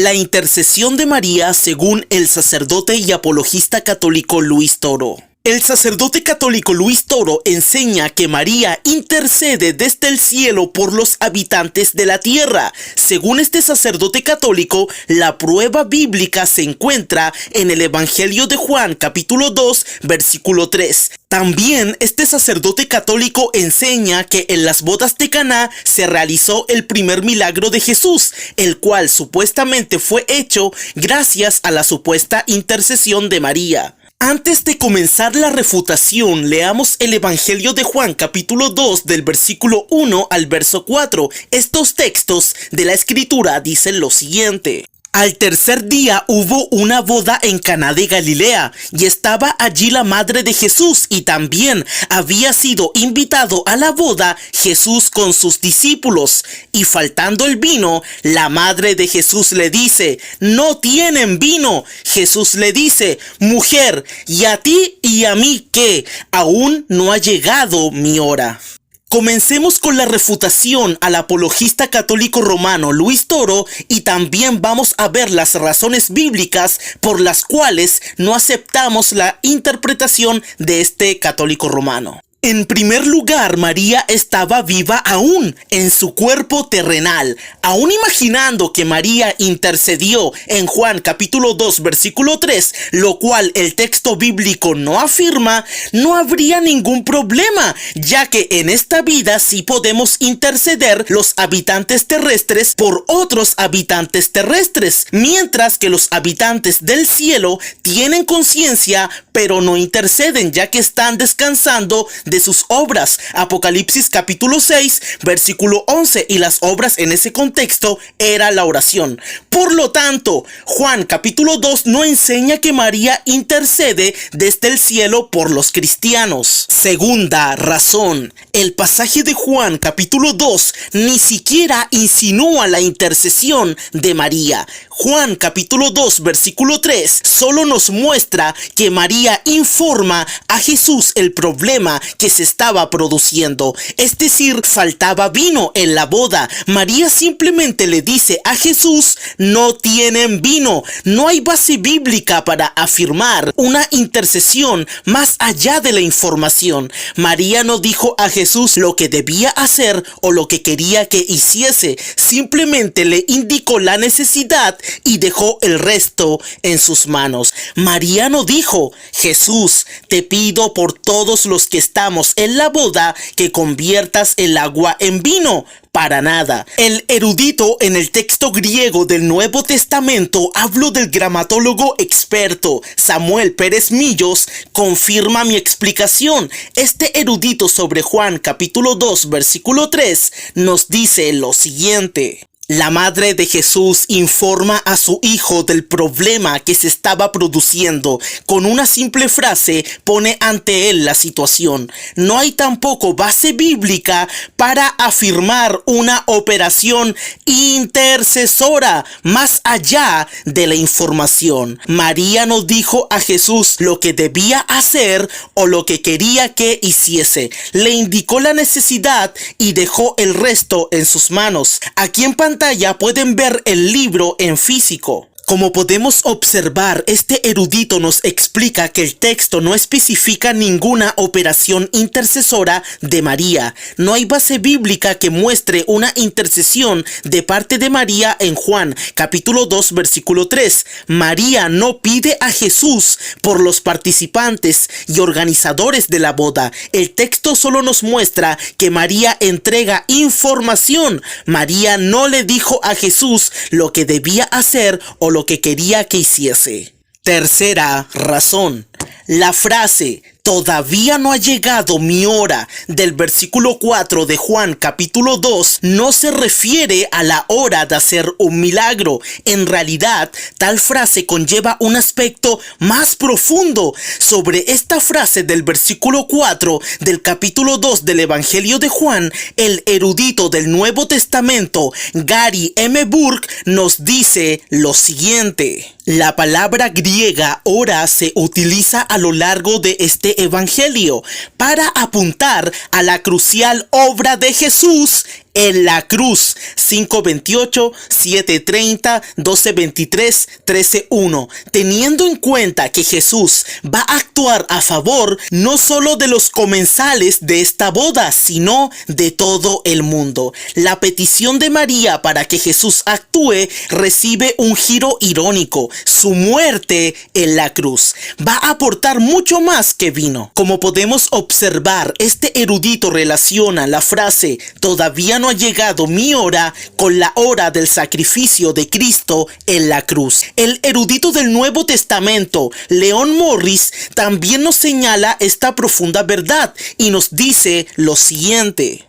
La intercesión de María según el sacerdote y apologista católico Luis Toro. El sacerdote católico Luis Toro enseña que María intercede desde el cielo por los habitantes de la tierra. Según este sacerdote católico, la prueba bíblica se encuentra en el Evangelio de Juan, capítulo 2, versículo 3. También este sacerdote católico enseña que en las bodas de Caná se realizó el primer milagro de Jesús, el cual supuestamente fue hecho gracias a la supuesta intercesión de María. Antes de comenzar la refutación, leamos el Evangelio de Juan, capítulo 2, del versículo 1 al verso 4. Estos textos de la Escritura dicen lo siguiente. Al tercer día hubo una boda en Caná de Galilea, y estaba allí la madre de Jesús, y también había sido invitado a la boda Jesús con sus discípulos. Y faltando el vino, la madre de Jesús le dice: «No tienen vino». Jesús le dice: «Mujer, ¿y a ti y a mí qué? Aún no ha llegado mi hora». Comencemos con la refutación al apologista católico romano Luis Toro, y también vamos a ver las razones bíblicas por las cuales no aceptamos la interpretación de este católico romano. En primer lugar, María estaba viva aún en su cuerpo terrenal. Aún imaginando que María intercedió en Juan capítulo 2 versículo 3, lo cual el texto bíblico no afirma, no habría ningún problema, ya que en esta vida sí podemos interceder los habitantes terrestres por otros habitantes terrestres, mientras que los habitantes del cielo tienen conciencia pero no interceden, ya que están descansando de sus obras. Apocalipsis capítulo 6 versículo 11, y las obras en ese contexto era la oración. Por lo tanto, Juan capítulo 2 no enseña que María intercede desde el cielo por los cristianos. Segunda razón, el pasaje de Juan capítulo 2 ni siquiera insinúa la intercesión de María. Juan capítulo 2 versículo 3 solo nos muestra que María informa a Jesús el problema que se estaba produciendo, es decir, faltaba vino en la boda. María simplemente le dice a Jesús: no tienen vino. No hay base bíblica para afirmar una intercesión más allá de la información. María no dijo a Jesús lo que debía hacer o lo que quería que hiciese, simplemente le indicó la necesidad y dejó el resto en sus manos. María no dijo: Jesús, te pido por todos los que estamos en la boda que conviertas el agua en vino. Para nada. El erudito en el texto griego del Nuevo Testamento, hablo del gramatólogo experto Samuel Pérez Millos, confirma mi explicación. Este erudito sobre Juan capítulo 2 versículo 3 nos dice lo siguiente. La madre de Jesús informa a su hijo del problema que se estaba produciendo. Con una simple frase pone ante él la situación. No hay tampoco base bíblica para afirmar una operación intercesora más allá de la información. María no dijo a Jesús lo que debía hacer o lo que quería que hiciese. Le indicó la necesidad y dejó el resto en sus manos. Aquí en pantalla pueden ver el libro en físico. Como podemos observar, este erudito nos explica que el texto no especifica ninguna operación intercesora de María. No hay base bíblica que muestre una intercesión de parte de María en Juan, capítulo 2, versículo 3. María no pide a Jesús por los participantes y organizadores de la boda. El texto solo nos muestra que María entrega información. María no le dijo a Jesús lo que debía hacer o lo que quería que hiciese. Tercera razón. La frase «todavía no ha llegado mi hora» del versículo 4 de Juan capítulo 2 no se refiere a la hora de hacer un milagro. En realidad, tal frase conlleva un aspecto más profundo. Sobre esta frase del versículo 4 del capítulo 2 del Evangelio de Juan, el erudito del Nuevo Testamento, Gary M. Burke, nos dice lo siguiente. La palabra griega hora se utiliza a lo largo de este evangelio para apuntar a la crucial obra de Jesús en la cruz. 5:28, 7:30, 12:23, 13:1. Teniendo en cuenta que Jesús va a actuar a favor no solo de los comensales de esta boda, sino de todo el mundo. La petición de María para que Jesús actúe recibe un giro irónico. Su muerte en la cruz va a aportar mucho más que vino. Como podemos observar, este erudito relaciona la frase "todavía no ha llegado mi hora" con la hora del sacrificio de Cristo en la cruz. El erudito del Nuevo Testamento, Leon Morris, también nos señala esta profunda verdad y nos dice lo siguiente: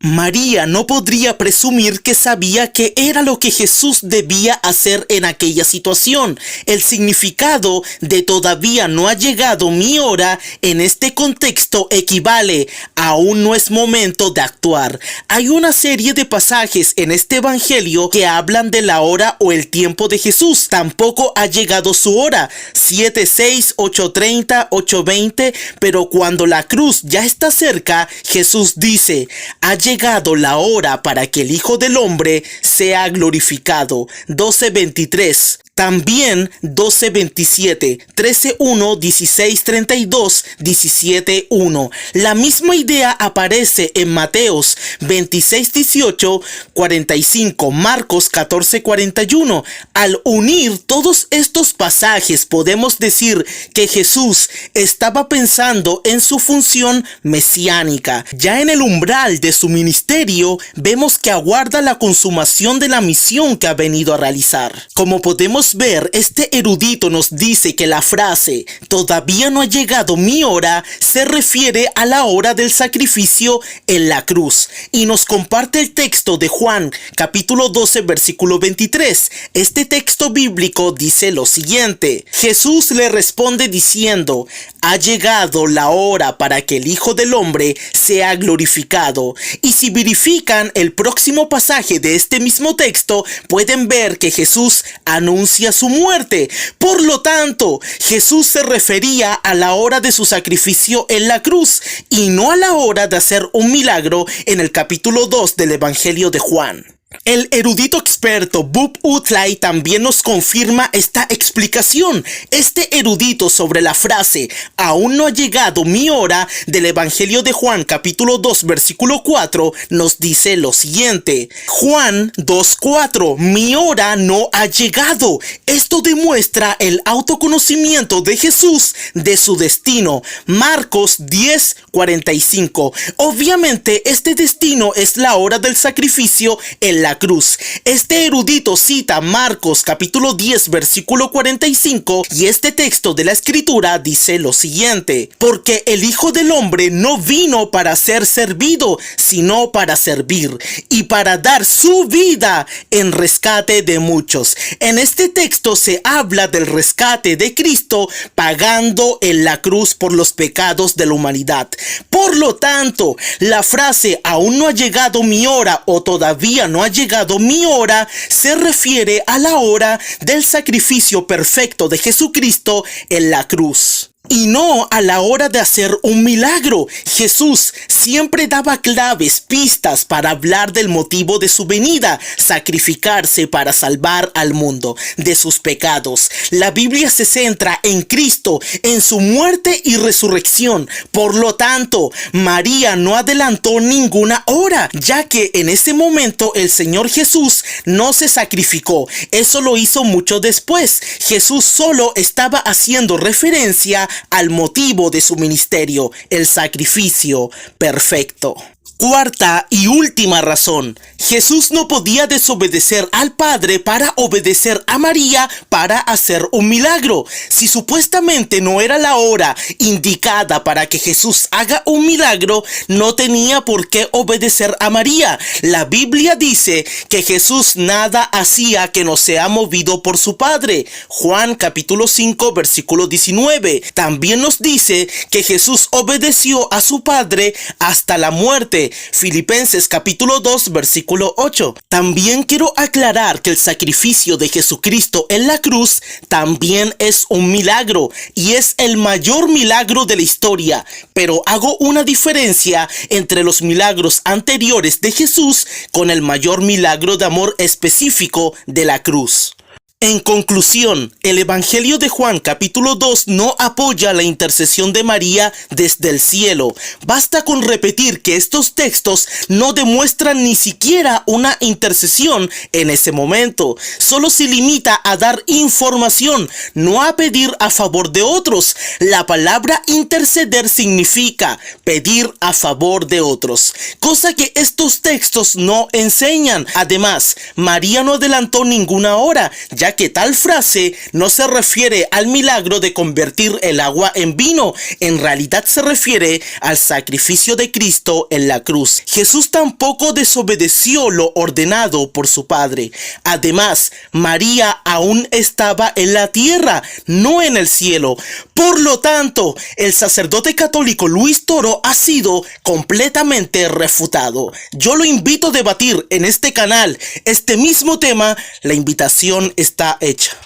María no podría presumir que sabía qué era lo que Jesús debía hacer en aquella situación. El significado de "todavía no ha llegado mi hora" en este contexto equivale a "aún no es momento de actuar". Hay una serie de pasajes en este evangelio que hablan de la hora o el tiempo de Jesús. Tampoco ha llegado su hora. 7:6, 8:30, 8:20. Pero cuando la cruz ya está cerca, Jesús dice: "Ha llegado la hora para que el Hijo del Hombre sea glorificado". 12:23. También 12:27, 13:1, 16:32, 17:1. La misma idea aparece en Mateos 26:18, 45, Marcos 14:41. Al unir todos estos pasajes podemos decir que Jesús estaba pensando en su función mesiánica. Ya en el umbral de su ministerio vemos que aguarda la consumación de la misión que ha venido a realizar. Como podemos ver, este erudito nos dice que la frase "todavía no ha llegado mi hora" se refiere a la hora del sacrificio en la cruz, y nos comparte el texto de Juan capítulo 12 versículo 23. Este texto bíblico dice lo siguiente: Jesús le responde diciendo: "Ha llegado la hora para que el Hijo del Hombre sea glorificado". Y si verifican el próximo pasaje de este mismo texto, pueden ver que Jesús anuncia su muerte. Por lo tanto, Jesús se refería a la hora de su sacrificio en la cruz y no a la hora de hacer un milagro en el capítulo 2 del Evangelio de Juan. El erudito experto Bob Utley también nos confirma esta explicación. Este erudito sobre la frase "aún no ha llegado mi hora" del Evangelio de Juan capítulo 2 versículo 4 nos dice lo siguiente: Juan 2:4, "mi hora no ha llegado". Esto demuestra el autoconocimiento de Jesús de su destino. Marcos 10:45. Obviamente este destino es la hora del sacrificio en la cruz. Este erudito cita Marcos capítulo 10 versículo 45 y este texto de la escritura dice lo siguiente: "Porque el Hijo del Hombre no vino para ser servido, sino para servir y para dar su vida en rescate de muchos". En este texto se habla del rescate de Cristo pagando en la cruz por los pecados de la humanidad. Por lo tanto, la frase "aún no ha llegado mi hora" o "todavía no ha llegado mi hora" se refiere a la hora del sacrificio perfecto de Jesucristo en la cruz, y no a la hora de hacer un milagro. Jesús siempre daba claves, pistas para hablar del motivo de su venida: sacrificarse para salvar al mundo de sus pecados. La Biblia se centra en Cristo, en su muerte y resurrección. Por lo tanto, María no adelantó ninguna hora, ya que en ese momento el Señor Jesús no se sacrificó. Eso lo hizo mucho después. Jesús solo estaba haciendo referencia al motivo de su ministerio, el sacrificio perfecto. Cuarta y última razón: Jesús no podía desobedecer al Padre para obedecer a María para hacer un milagro. Si supuestamente no era la hora indicada para que Jesús haga un milagro, no tenía por qué obedecer a María. La Biblia dice que Jesús nada hacía que no sea movido por su Padre. Juan capítulo 5 versículo 19. También nos dice que Jesús obedeció a su Padre hasta la muerte. Filipenses capítulo 2 versículo 8. También quiero aclarar que el sacrificio de Jesucristo en la cruz también es un milagro y es el mayor milagro de la historia, pero hago una diferencia entre los milagros anteriores de Jesús con el mayor milagro de amor específico de la cruz. En conclusión, el Evangelio de Juan capítulo 2 no apoya la intercesión de María desde el cielo. Basta con repetir que estos textos no demuestran ni siquiera una intercesión en ese momento. Solo se limita a dar información, no a pedir a favor de otros. La palabra interceder significa pedir a favor de otros, cosa que estos textos no enseñan. Además, María no adelantó ninguna hora, ya que tal frase no se refiere al milagro de convertir el agua en vino, en realidad se refiere al sacrificio de Cristo en la cruz. Jesús tampoco desobedeció lo ordenado por su Padre. Además, María aún estaba en la tierra, no en el cielo. Por lo tanto, el sacerdote católico Luis Toro ha sido completamente refutado. Yo lo invito a debatir en este canal este mismo tema. La invitación está hecha.